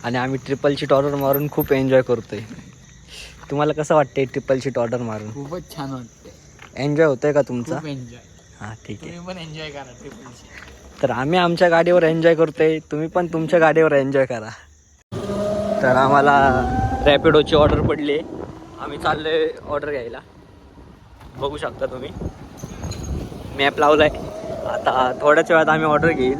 आणि आम्ही triple sheet order मारून खूप एन्जॉय करतोय. तुम्हाला कसं वाटतंय ट्रिपल शीट ऑर्डर मारून? खूपच छान वाटते. एन्जॉय होतोय का तुमचा? खूप एन्जॉय. हां ठीक आहे. तुम्ही पण एन्जॉय करा ट्रिपल शीट. तर आम्ही आमच्या गाडीवर एन्जॉय करतोय, तुम्ही पण तुमच्या गाडीवर एन्जॉय करा. तर आम्हाला रॅपिडोची ऑर्डर पडली आहे. आम्ही चाललोय ऑर्डर घ्यायला. बघू शकता तुम्ही, मॅप लावलाय. आता थोड्याच वेळात आम्ही ऑर्डर घेईल.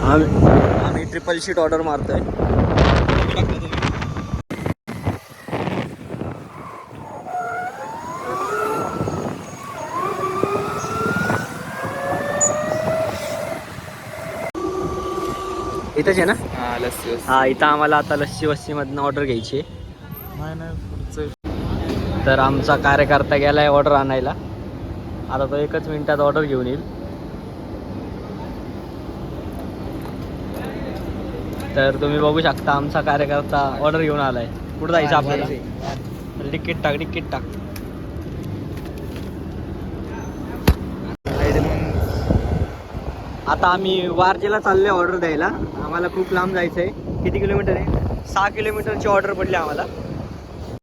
आम्ही ट्रिपल शीट ऑर्डर मारतोय. इथंच आहे ना? हा लस्सी. हा, इथं आम्हाला आता लस्सी वस्सीमधनं ऑर्डर घ्यायची आहे. तर आमचा कार्यकर्ता गेलाय ऑर्डर आणायला. आता तो 1 मिनिटात ऑर्डर घेऊन येईल. तर तुम्ही बघू शकता आमचा कार्यकर्ता ऑर्डर घेऊन आलाय. कुठं जायचं आपल्याला? तिकीट टाक, तिकीट टाक. आता आम्ही वारजेला चाललोय ऑर्डर द्यायला. आम्हाला खूप लांब जायचं आहे. किती किलोमीटर आहे? 6 किलोमीटरची ऑर्डर पडली आम्हाला.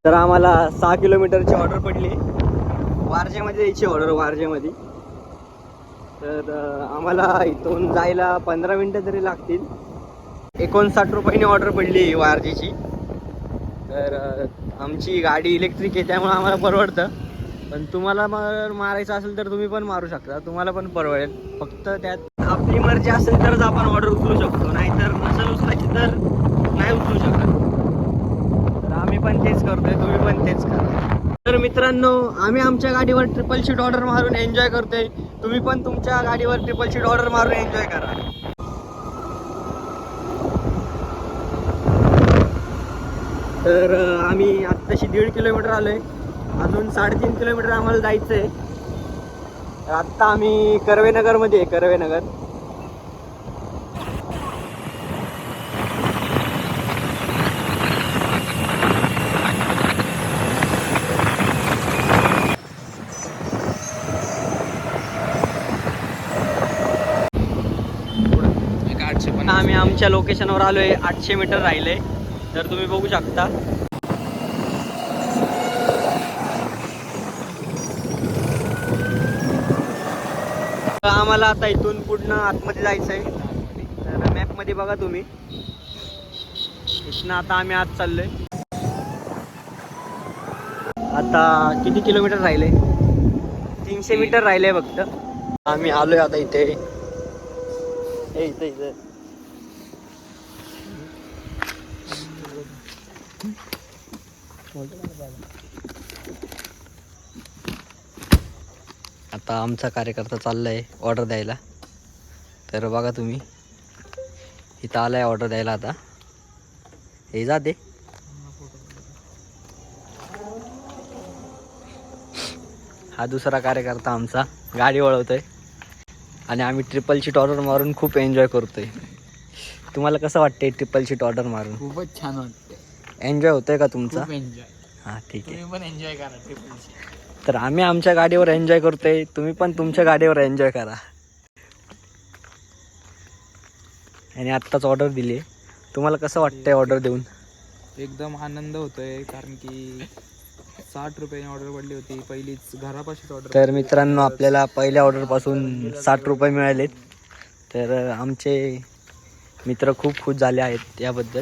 तर आम्हाला 6 किलोमीटरची ऑर्डर पडली. वारजेमध्ये द्यायची ऑर्डर, वारजेमध्ये. तर आम्हाला इथून जायला 15 मिनटं तरी लागतील. 59 रुपयांनी ऑर्डर पडली वारजेची. तर आमची गाडी इलेक्ट्रिक आहे त्यामुळे आम्हाला परवडतं. पण तुम्हाला मारायचं असेल तर तुम्ही पण मारू शकता, तुम्हाला पण परवडेल. फक्त त्यात आपली मर्जी असेल तरच आपण ऑर्डर उचलू शकतो, नाहीतर नसेल उचलायची तर नाही उचलू शकत. तर आम्ही पण तेच करतोय, तुम्ही पण तेच करा. तर मित्रांनो, आम्ही आमच्या गाडीवर ट्रिपल शीट ऑर्डर मारून एन्जॉय करतोय. तुम्ही पण तुमच्या गाडीवर ट्रिपल शीट ऑर्डर मारून एन्जॉय करा. तर आम्ही आत्ताशी 1.5 किलोमीटर आलोय. अजून 3.5 किलोमीटर आम्हाला जायचं आहे. आत्ता आम्ही कर्वेनगरमध्ये आहे, कर्वेनगर. आम्ही आमच्या लोकेशनवर आलोय. 800 मीटर राहिले. तर तुम्ही बघू शकता. आम्हाला आता इथून पुढनं आतमध्ये जायचं आहे. तर मॅपमध्ये बघा तुम्ही, इथनं आता आम्ही आत चाललोय. आता किती किलोमीटर राहिले? 300 मीटर राहिले फक्त. आम्ही आलोय आता इथे. इथे आता आमचा कार्यकर्ता चाललाय ऑर्डर द्यायला. तर बघा तुम्ही, इथं आलाय ऑर्डर द्यायला. आता हे जा दे. हा दुसरा कार्यकर्ता आमचा गाडी वळवतोय. आणि आम्ही ट्रिपल शीट ऑर्डर मारून खूप एन्जॉय करतोय. तुम्हाला कसं वाटतंय ट्रिपल शीट ऑर्डर मारून? खूपच छान वाटते. एन्जॉय होतोय का तुमचा? खूप एन्जॉय. हां ठीक आहे. तुम्ही पण एन्जॉय करा ट्रिपल शीट. तर आम्ही आमच्या गाडीवर एन्जॉय करतोय, तुम्ही पण तुमच्या गाडीवर एन्जॉय करा. आणि आत्ताच ऑर्डर दिली. तुम्हाला कसं वाटतंय ऑर्डर देऊन? एकदम आनंद होतोय, कारण की 60 रुपयाने ऑर्डर पडली होती. पहिलीच घरापाशीच ऑर्डर. तर मित्रांनो, आपल्याला पहिल्या ऑर्डरपासून 60 रुपये मिळालेत. तर आमचे मित्र खूप खुश झाले आहेत याबद्दल.